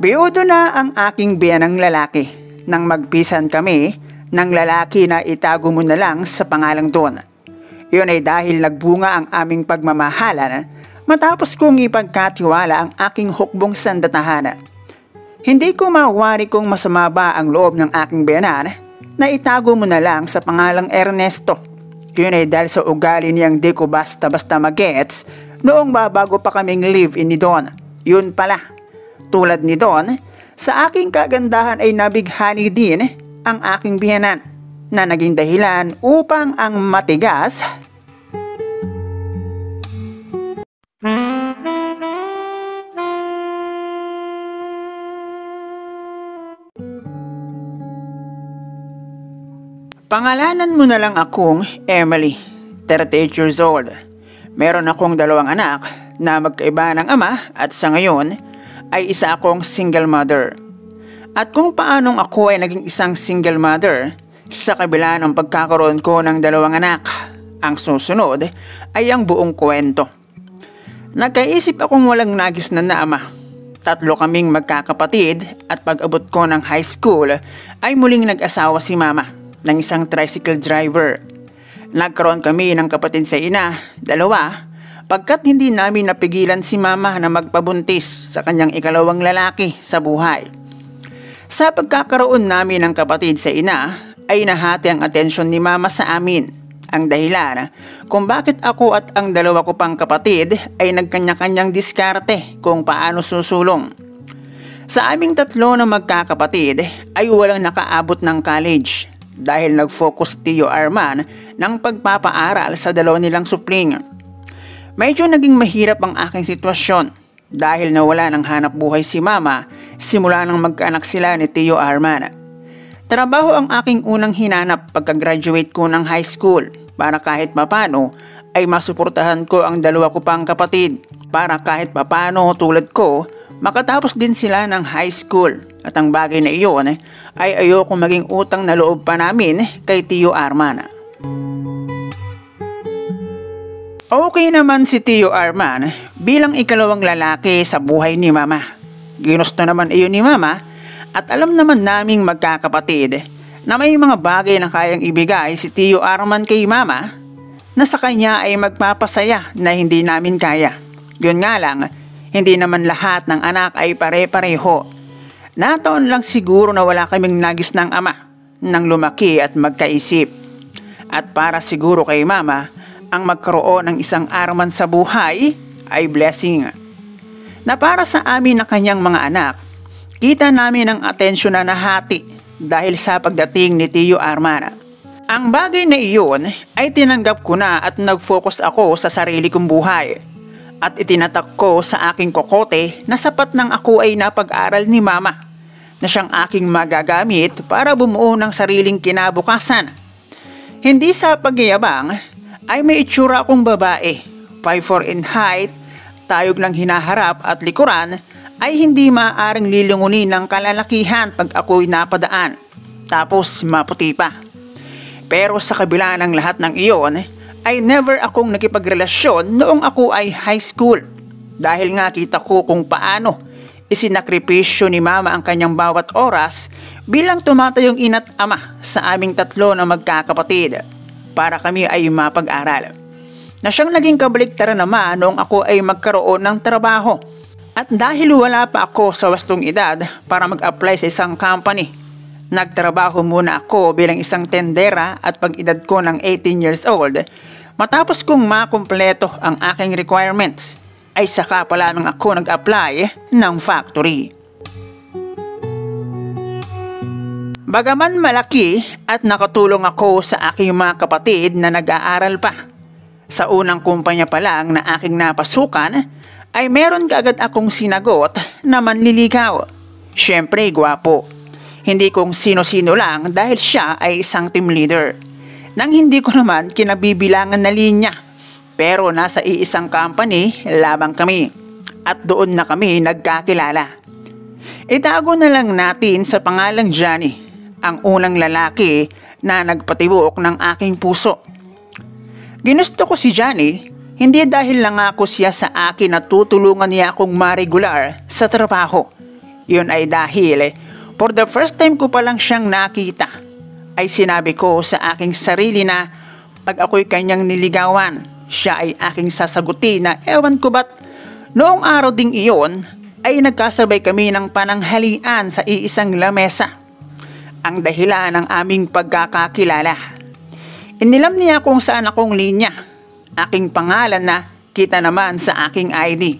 Biyudo na ang aking biyanang lalaki nang magpisan kami ng lalaki na itago mo na lang sa pangalang Don. Iyon ay dahil nagbunga ang aming pagmamahalan matapos kong ipagkatiwala ang aking hukbong sandatahan. Hindi ko mawari kung masama ba ang loob ng aking biyanan na itago mo na lang sa pangalang Ernesto. Yun ay dahil sa ugali niyang di ko basta-basta magets noong babago pa kaming live-in ni Don. Yun pala, tulad ni Don, sa aking kagandahan ay nabighani din ang aking biyanan na naging dahilan upang ang matigas Pangalanan mo na lang akong Emily, 38 years old. Meron akong 2 anak na magkaiba ng ama at sa ngayon ay isa akong single mother. At kung paanong ako ay naging isang single mother sa kabila ng pagkakaroon ko ng 2 anak, ang susunod ay ang buong kwento. Nagkaisip akong walang nagisnan na ama. 3 kaming magkakapatid at pag-abot ko ng high school ay muling nag-asawa si mama ng isang tricycle driver. Nagkaroon kami ng kapatid sa ina, 2, pagkat hindi namin napigilan si mama na magpabuntis sa kanyang ikalawang lalaki sa buhay. Sa pagkakaroon namin ng kapatid sa ina, ay nahati ang atensyon ni mama sa amin. Ang dahilan kung bakit ako at ang 2 ko pang kapatid ay nagkanya-kanyang diskarte kung paano susulong. Sa aming 3 na magkakapatid ay walang nakaabot ng college dahil nag-focus Tio Arman ng pagpapaaral sa 2 nilang supling. Medyo naging mahirap ang aking sitwasyon dahil nawala ng hanap buhay si mama simula nang magkaanak sila ni Tio Arman. Trabaho ang aking unang hinanap pagka-graduate ko ng high school para kahit papano ay masuportahan ko ang 2 ko pang kapatid para kahit papano tulad ko makatapos din sila ng high school. At ang bagay na iyon ay ayoko maging utang na loob pa namin kay Tio Arman. Okay naman si Tio Arman bilang ikalawang lalaki sa buhay ni mama. Ginusto naman iyon ni mama at alam naman naming magkakapatid na may mga bagay na kayang ibigay si Tio Arman kay mama na sa kanya ay magpapasaya na hindi namin kaya. Yun nga lang, hindi naman lahat ng anak ay pare-pareho. Nataon lang siguro na wala kaming nagis ng ama nang lumaki at magkaisip. At para siguro kay mama, ang magkaroon ng isang Arman sa buhay ay blessing. Na para sa amin na kanyang mga anak, kita namin ang atensyon na nahati dahil sa pagdating ni Tio Arman. Ang bagay na iyon ay tinanggap ko na at nag-focus ako sa sarili kong buhay. At itinatak ko sa aking kokote na sapat nang ako ay napag-aral ni mama na siyang aking magagamit para bumuo ng sariling kinabukasan. Hindi sa pagyayabang ay may itsura akong babae, 5'4" in height, tayog ng hinaharap at likuran ay hindi maaaring lilungunin ng kalalakihan pag ako'y napadaan, tapos maputi pa. Pero sa kabila ng lahat ng iyon, ay never akong nakipagrelasyon noong ako ay high school dahil nga kita ko kung paano isinakripisyo ni mama ang kanyang bawat oras bilang tumatayong ina't ama sa aming 3 na magkakapatid para kami ay mapag-aral. Na siyang naging kabaliktaran naman noong ako ay magkaroon ng trabaho at dahil wala pa ako sa wastong edad para mag-apply sa isang company, nagtrabaho muna ako bilang isang tendera at pag edad ko ng 18 years old, matapos kong makumpleto ang aking requirements, ay saka pa lamang ako nag-apply ng factory. Bagaman malaki at nakatulong ako sa aking mga kapatid na nag-aaral pa, sa unang kumpanya pa lang na aking napasukan, ay meron kaagad akong sinagot na manliligaw. Siyempre, gwapo. Hindi kung sino-sino lang dahil siya ay isang team leader. Nang hindi ko naman kinabibilangan na linya. Pero nasa iisang company, labang kami. At doon na kami nagkakilala. Itago na lang natin sa pangalang Johnny, ang unang lalaki na nagpatibok ng aking puso. Ginusto ko si Johnny, hindi dahil lang ako siya sa akin na tutulungan niya akong ma-regular sa trabaho. Yun ay dahil for the first time ko palang siyang nakita, ay sinabi ko sa aking sarili na pag ako'y kanyang niligawan, siya ay aking sasagutin na ewan ko ba't noong araw ding iyon ay nagkasabay kami ng pananghalian sa iisang lamesa. Ang dahilan ng aming pagkakakilala. Inilam niya kung saan akong linya, aking pangalan na kita naman sa aking ID.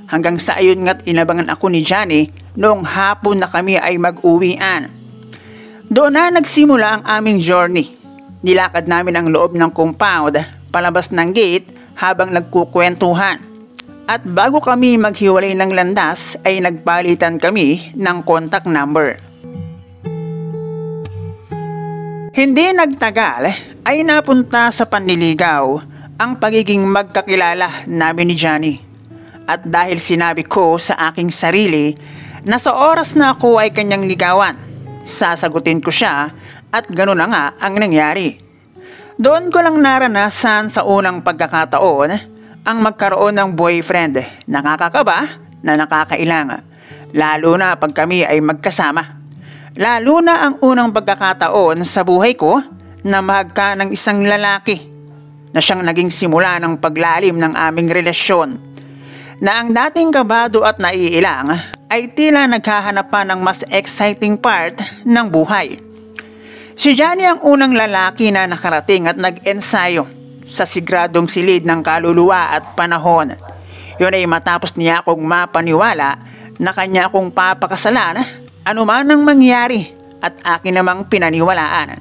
Hanggang sa ayon nga't inabangan ako ni Johnny noong hapon na kami ay mag-uwian. Doon na nagsimula ang aming journey. Nilakad namin ang loob ng compound, palabas ng gate habang nagkukwentuhan. At bago kami maghiwalay ng landas ay nagpalitan kami ng contact number. Hindi nagtagal ay napunta sa panliligaw ang pagiging magkakilala namin ni Johnny. At dahil sinabi ko sa aking sarili na sa oras na ako ay kanyang ligawan, sasagutin ko siya at gano'n na nga ang nangyari. Doon ko lang naranasan sa unang pagkakataon ang magkaroon ng boyfriend. Nakakakaba na nakakailangan, lalo na pag kami ay magkasama. Lalo na ang unang pagkakataon sa buhay ko na mahagka ng isang lalaki na siyang naging simula ng paglalim ng aming relasyon. Na ang dating kabado at naiilang ay tila naghahanap pa ng mas exciting part ng buhay. Si Johnny ang unang lalaki na nakarating at nag-ensayo sa sigradong silid ng kaluluwa at panahon. Yun ay matapos niya akong mapaniwala na kanya akong papakasalan anuman ang mangyari at akin namang pinaniwalaan.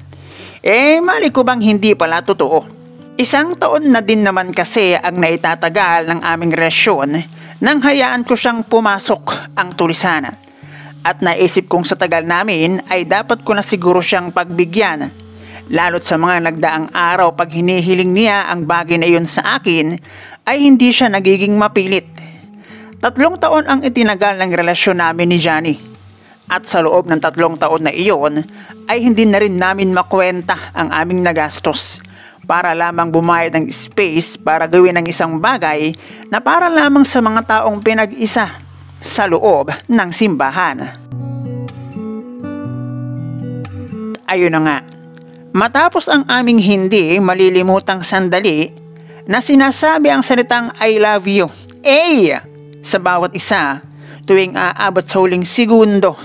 Mali ko bang hindi pala totoo? Isang taon na din naman kasi ang naitatagal ng aming relasyon nang hayaan ko siyang pumasok ang tulisan. At naisip kong sa tagal namin ay dapat ko na siguro siyang pagbigyan. Lalo't sa mga nagdaang araw pag hinihiling niya ang bagay na iyon sa akin ay hindi siya nagiging mapilit. 3 taon ang itinagal ng relasyon namin ni Johnny. At sa loob ng 3 taon na iyon ay hindi na rin namin makwenta ang aming nagastos para lamang bumayad ng space para gawin ang isang bagay na para lamang sa mga taong pinag-isa sa loob ng simbahan. Ayun na nga, matapos ang aming hindi malilimutang sandali na sinasabi ang salitang I love you sa bawat isa tuwing aabot sa huling segundo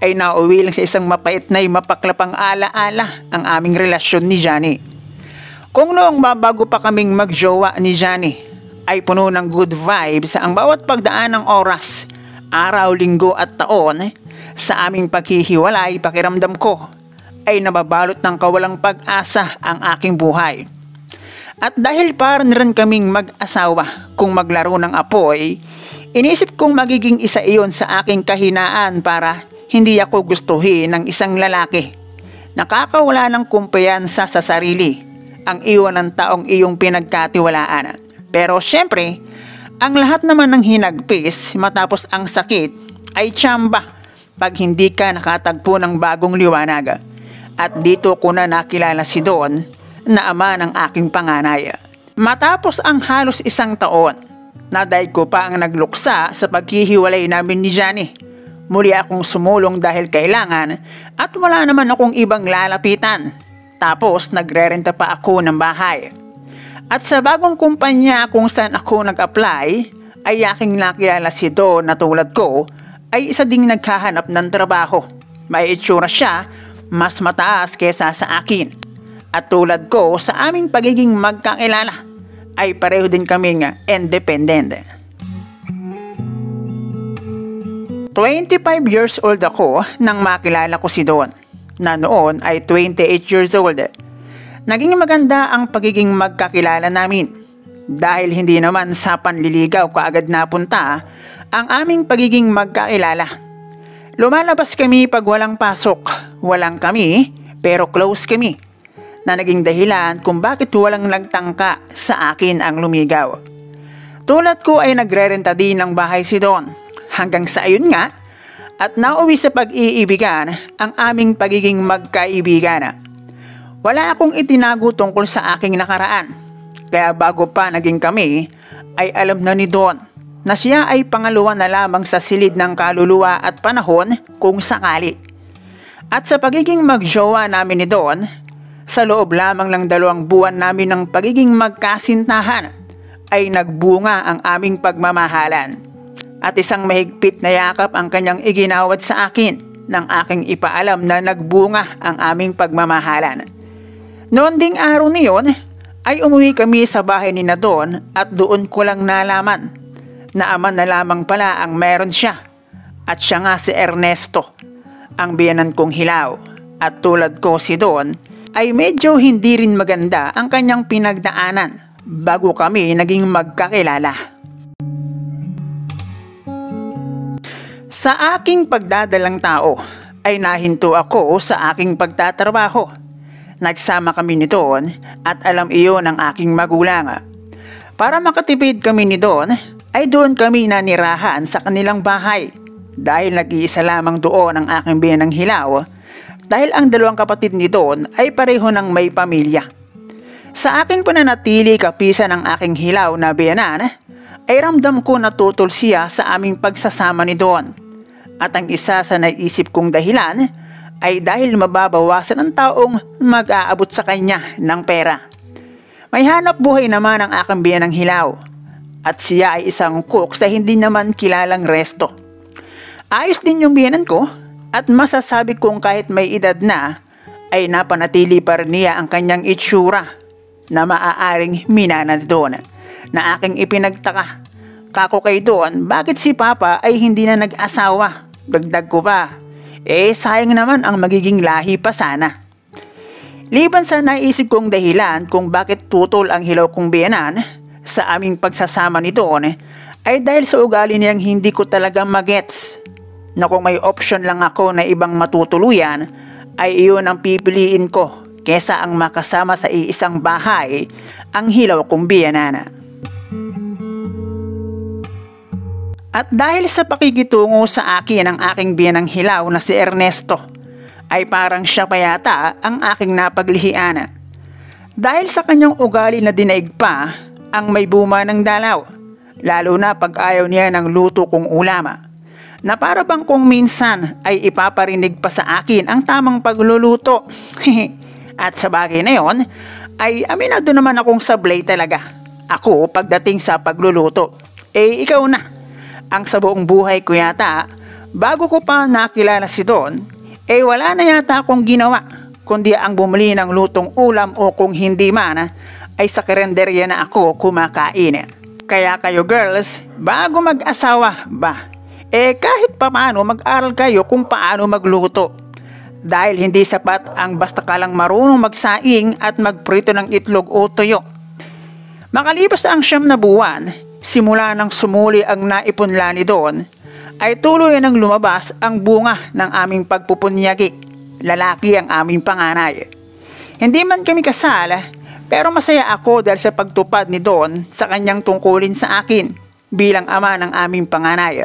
ay nauwi lang sa isang mapait na mapaklapang alaala ang aming relasyon ni Johnny. Kung noong bago pa kaming magjowa ni Johnny ay puno ng good vibes ang bawat pagdaan ng oras, araw, linggo at taon, sa aming paghihiwalay pakiramdam ko ay nababalot ng kawalang pag-asa ang aking buhay. At dahil para rin kaming mag-asawa kung maglaro ng apoy, inisip kong magiging isa iyon sa aking kahinaan para hindi ako gustuhin ng isang lalaki. Nakakawala ng kumpiyansa sa sarili ang iwan ng taong iyong pinagkatiwalaan. Pero syempre, ang lahat naman ng hinagpis matapos ang sakit ay tsamba pag hindi ka nakatagpo ng bagong liwanag. At dito ko na nakilala si Don na ama ng aking panganay. Matapos ang halos 1 taon, naday ko pa ang nagluksa sa paghihiwalay namin ni Johnny. Muli akong sumulong dahil kailangan at wala naman akong ibang lalapitan. Tapos nagrerenta pa ako ng bahay. At sa bagong kumpanya kung saan ako nag-apply ay aking nakilala si Don na tulad ko ay isa ding naghahanap ng trabaho. May itsura siya mas mataas kesa sa akin. At tulad ko sa aming pagiging magkakilala ay pareho din kaming independent. 25 years old ako nang makilala ko si Don na noon ay 28 years old. Naging maganda ang pagiging magkakilala namin dahil hindi naman sa panliligaw kaagad napunta ang aming pagiging magkakilala. Lumalabas kami pag walang pasok, walang kami pero close kami na naging dahilan kung bakit walang nagtangka sa akin ang lumigaw. Tulad ko ay nagrerenta din ng bahay si Don hanggang sa ayun nga at nauwi sa pag-iibigan ang aming pagiging magkaibigan. Wala akong itinago tungkol sa aking nakaraan. Kaya bago pa naging kami, ay alam na ni Don na siya ay pangalawa na lamang sa silid ng kaluluwa at panahon kung sakali. At sa pagiging magjowa namin ni Don, sa loob lamang ng 2 buwan namin ng pagiging magkasintahan, ay nagbunga ang aming pagmamahalan. At isang mahigpit na yakap ang kanyang iginawad sa akin nang aking ipaalam na nagbunga ang aming pagmamahalan. Noon ding araw niyon ay umuwi kami sa bahay ni Don at doon ko lang nalaman na ama na lamang pala ang meron siya. At siya nga si Ernesto, ang biyenan kong hilaw. At tulad ko si Don ay medyo hindi rin maganda ang kanyang pinagdaanan bago kami naging magkakilala. Sa aking pagdadalang tao ay nahinto ako sa aking pagtatrabaho. Nagsama kami ni Don at alam iyon ng aking magulang. Para makatipid kami ni Don ay doon kami nanirahan sa kanilang bahay dahil nag-iisa lamang doon ang aking biyenang hilaw dahil ang 2 kapatid ni Don ay pareho ng may pamilya. Sa aking pananatili kapisan ng aking hilaw na biyenan ay ramdam ko na tutol siya sa aming pagsasama ni Don. At ang isa sa naisip kong dahilan ay dahil mababawasan ang taong mag-aabot sa kanya ng pera. May hanap buhay naman ang aking biyenang hilaw at siya ay isang cook sa hindi naman kilalang resto. Ayos din yung biyenan ko at masasabi kong kahit may edad na ay napanatili pa rin niya ang kanyang itsura na maaaring minana doon na aking ipinagtaka. Kako kay Don, bakit si Papa ay hindi na nag-asawa? Dagdag ko pa, sayang naman ang magiging lahi pa sana. Liban sa naisip kong dahilan kung bakit tutol ang hilaw kong biyenan sa aming pagsasama ni Don ay dahil sa ugali niyang hindi ko talaga magets na kung may option lang ako na ibang matutuluyan ay iyon ang pipiliin ko kesa ang makasama sa iisang bahay ang hilaw kong biyenan. At dahil sa pakikitungo sa akin ng aking biyenang hilaw na si Ernesto ay parang siya pa yata ang aking napaglihian. Dahil sa kanyang ugali na dinaig pa ang may buma ng dalaw, lalo na pag ayaw niya ng luto kong ulama, na para bang kung minsan ay ipaparinig pa sa akin ang tamang pagluluto. At sa bagay na yon ay aminado naman akong sablay talaga. Ako pagdating sa pagluluto, ikaw na. Ang sa buong buhay ko yata, bago ko pa nakilala si Don, wala na yata akong ginawa, kundi ang bumili ng lutong ulam o kung hindi man, ay sa karenderya na ako kumakain. Kaya kayo girls, bago mag-asawa ba, kahit pa paano mag-aral kayo kung paano magluto. Dahil hindi sapat ang basta ka lang marunong magsaing at magprito ng itlog o tuyo. Makalipas ang 9 na buwan, simula nang sumuli ang naipunla ni Don, ay tuloy nang lumabas ang bunga ng aming pagpupunyagi. Lalaki ang aming panganay. Hindi man kami kasal, pero masaya ako dahil sa pagtupad ni Don sa kanyang tungkulin sa akin bilang ama ng aming panganay.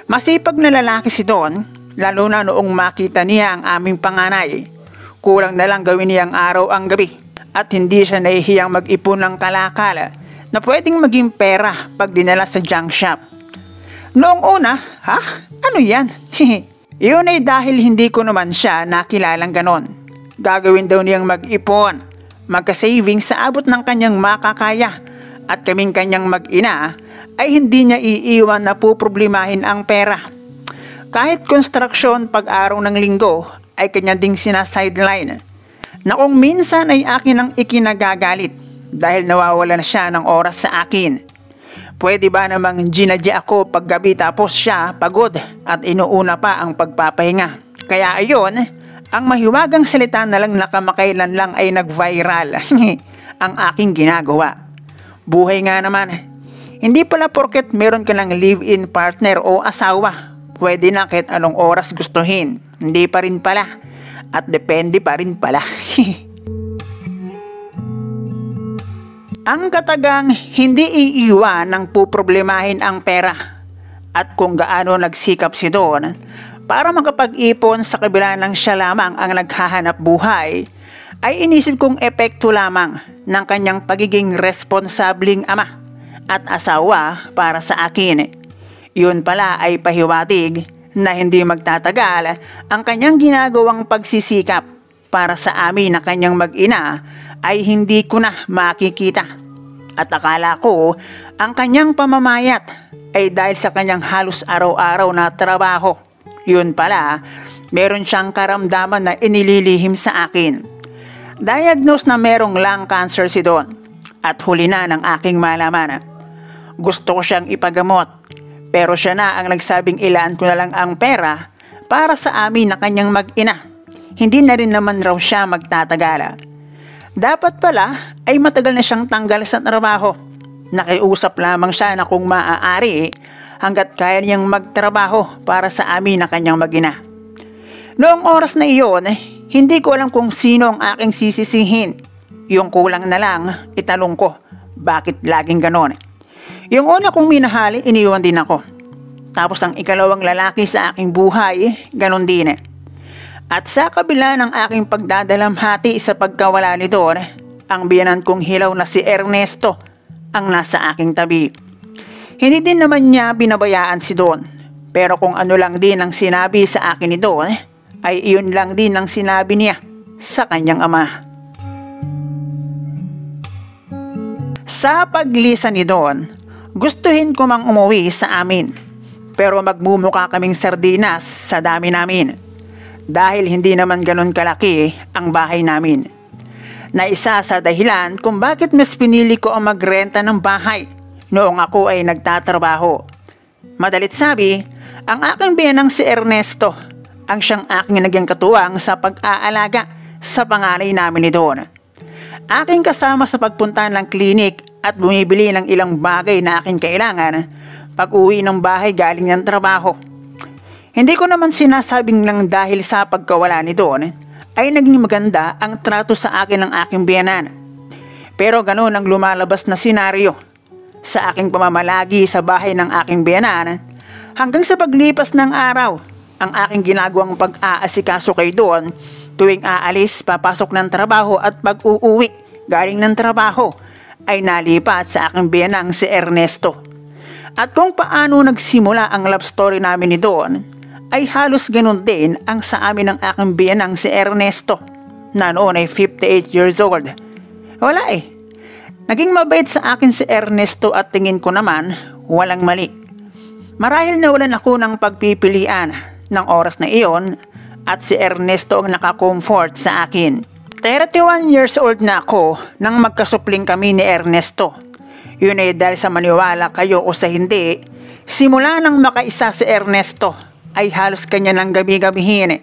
Masipag na lalaki si Don, lalo na noong makita niya ang aming panganay. Kulang na lang gawin niyang araw ang gabi at hindi siya nahihiyang mag-ipon ng kalakal na pwedeng maging pera pag dinala sa junk shop. Noong una, ano yan? Iyon ay dahil hindi ko naman siya nakilalang ganon. Gagawin daw niyang mag-ipon, magka-saving sa abot ng kanyang makakaya at kaming kanyang mag-ina ay hindi niya iiwan na puproblemahin ang pera. Kahit construction pag-araw ng linggo ay kanya ding sinasideline na kung minsan ay akin ang ikinagagalit dahil nawawala na siya ng oras sa akin. Pwede ba namang ginadya ako paggabi tapos siya pagod at inuuna pa ang pagpapahinga. Kaya ayon, ang mahiwagang salita na lang nakamakailan lang ay nag-viral ang aking ginagawa. Buhay nga naman. Hindi pala porket meron ka ng live-in partner o asawa, pwede na kahit anong oras gustuhin. Hindi pa rin pala. At depende pa rin pala. Ang katagang hindi iiwan ng puproblemahin ang pera. At kung gaano nagsikap si Don para makapag-ipon sa kabila ng siya lamang ang naghahanap buhay, ay inisip kong epekto lamang ng kanyang pagiging responsabling ama at asawa para sa akin. Yun pala ay pahiwatig na hindi magtatagal ang kanyang ginagawang pagsisikap para sa amin na kanyang mag-ina ay hindi ko na makikita. At akala ko ang kanyang pamamayat ay dahil sa kanyang halos araw-araw na trabaho. Yun pala, meron siyang karamdaman na inililihim sa akin. Diagnose na merong lung cancer si Don at huli na ng aking malaman. Gusto ko siyang ipagamot pero siya na ang nagsabing ilaan ko na lang ang pera para sa amin na kanyang mag-ina. Hindi na rin naman raw siya magtatagala. Dapat pala ay matagal na siyang tanggal sa trabaho. Nakiusap lamang siya na kung maaari hanggat kaya niyang magtrabaho para sa amin na kanyang mag-ina. Noong oras na iyon, hindi ko alam kung sino ang aking sisisihin. Yung kulang na lang, itanong ko, bakit laging ganon? Yung una kong minahali, iniwan din ako. Tapos ang ikalawang lalaki sa aking buhay, ganon din. At sa kabila ng aking pagdadalamhati sa pagkawala ni Don, ang biyanan kong hilaw na si Ernesto ang nasa aking tabi. Hindi din naman niya binabayaan si Don, pero kung ano lang din ang sinabi sa akin ni Don, ay iyon lang din ang sinabi niya sa kanyang ama. Sa paglisan ni Don, gustuhin ko mang umuwi sa amin, pero magmumuka kaming sardinas sa dami namin. Dahil hindi naman ganon kalaki ang bahay namin. Na isa sa dahilan kung bakit mas pinili ko ang magrenta ng bahay noong ako ay nagtatrabaho. Madalit sabi, ang aking biyanang si Ernesto ang siyang aking naging katuwang sa pag-aalaga sa panganay namin ni Don. Aking kasama sa pagpunta ng klinik at bumibili ng ilang bagay na aking kailangan pag uwi ng bahay galing ng trabaho. Hindi ko naman sinasabing lang dahil sa pagkawala ni Don ay naging maganda ang trato sa akin ng aking biyanan. Pero ganoon ang lumalabas na senaryo sa aking pamamalagi sa bahay ng aking biyanan hanggang sa paglipas ng araw. Ang aking ginagawang pag-aasikaso kay Don tuwing aalis, papasok ng trabaho at pag-uuwi galing ng trabaho ay nalipat sa aking biyanang si Ernesto. At kung paano nagsimula ang love story namin ni Don ay halos ganun din ang sa amin ng aking biyanang si Ernesto na noon ay 58 years old. Wala eh. Naging mabait sa akin si Ernesto at tingin ko naman walang mali. Marahil nawalan ako ng pagpipilian ng oras na iyon at si Ernesto ang nakakomfort sa akin. 31 years old na ako nang magkasupling kami ni Ernesto. Yun ay dahil sa maniwala kayo o sa hindi, simula nang makaisa si Ernesto ay halos kanya ng gabi-gabihin.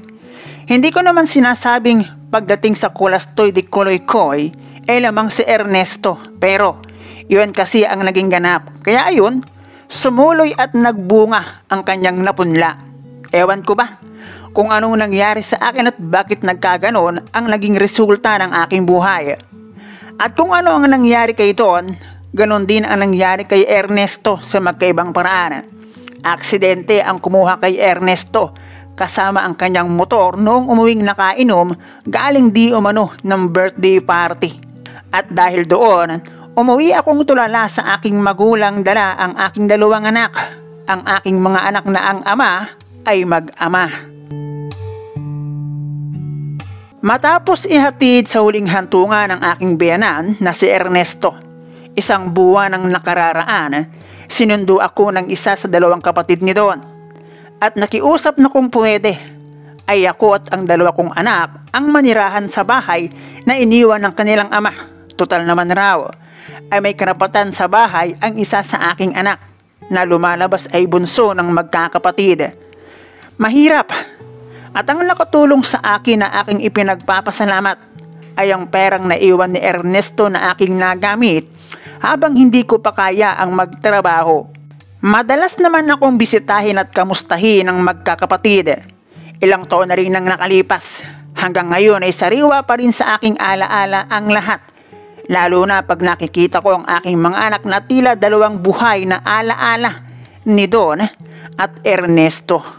Hindi ko naman sinasabing pagdating sa kulastoy di kuloy-koy ay lamang si Ernesto, pero yun kasi ang naging ganap. Kaya ayun, sumuloy at nagbunga ang kanyang napunla. Ewan ko ba kung anong nangyari sa akin at bakit nagkaganon ang naging resulta ng aking buhay. At kung ano ang nangyari kay Don, ganon din ang nangyari kay Ernesto sa magkaibang paraan. Aksidente ang kumuha kay Ernesto kasama ang kanyang motor noong umuwing nakainom galing di umano ng birthday party. At dahil doon, umuwi akong tulala sa aking magulang, dala ang aking dalawang anak. Ang aking mga anak na ang ama ay mag-ama. Matapos ihatid sa huling hantungan ng aking biyanan na si Ernesto, isang buwan ang nakararaan, sinundo ako ng isa sa dalawang kapatid ni Don. At nakiusap na kung pwede, ay ako at ang dalawa kong anak ang manirahan sa bahay na iniwan ng kanilang ama. Total naman raw, ay may karapatan sa bahay ang isa sa aking anak na lumalabas ay bunso ng magkakapatid. Mahirap. At ang nakatulong sa akin na aking ipinagpapasalamat ay ang perang naiwan ni Ernesto na aking nagamit habang hindi ko pa kaya ang magtrabaho. Madalas naman akong bisitahin at kamustahin ng magkakapatid. Ilang taon na rin nang nakalipas. Hanggang ngayon ay sariwa pa rin sa aking alaala ang lahat. Lalo na pag nakikita ko ang aking mga anak na tila dalawang buhay na alaala ni Don at Ernesto.